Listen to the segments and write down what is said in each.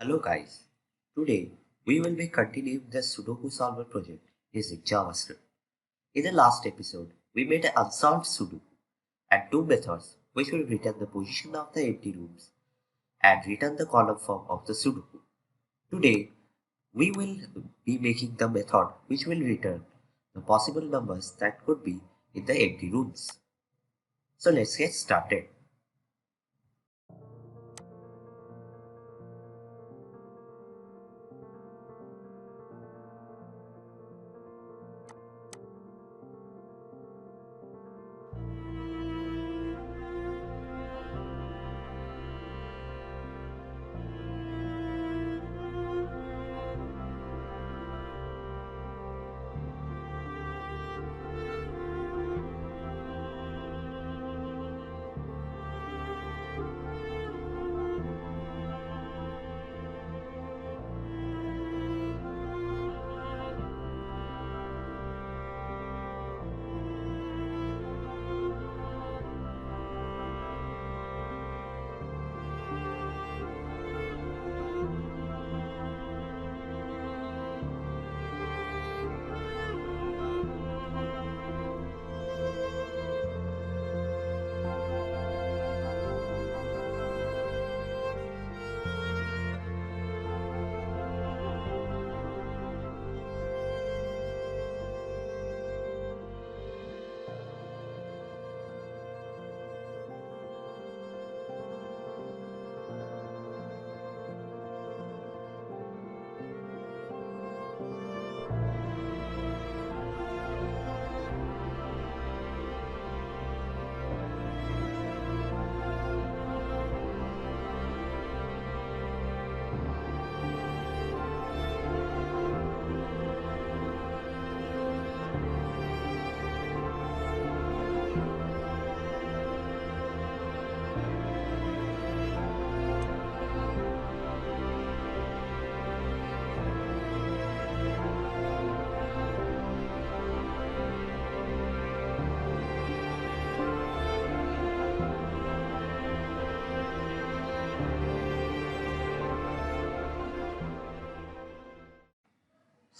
Hello guys, today we will be continuing the Sudoku solver project using JavaScript. In the last episode, we made an unsolved Sudoku and two methods which will return the position of the empty rooms and return the column form of the Sudoku. Today, we will be making the method which will return the possible numbers that could be in the empty rooms. So let's get started.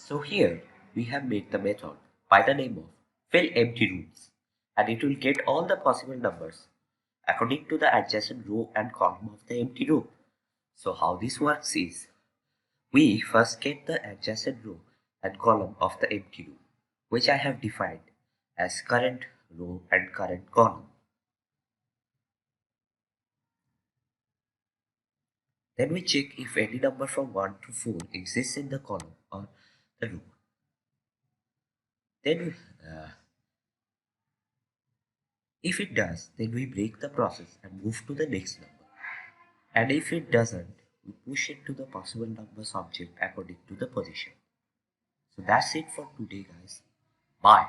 So here we have made the method by the name of fillEmptyRooms and it will get all the possible numbers according to the adjacent row and column of the empty room. So how this works is, we first get the adjacent row and column of the empty room, which I have defined as current row and current column. Then we check if any number from 1 to 4 exists in the column or the row. Then if it does, then we break the process and move to the next number. And if it doesn't, we push it to the possible numbers object according to the position. So that's it for today guys. Bye.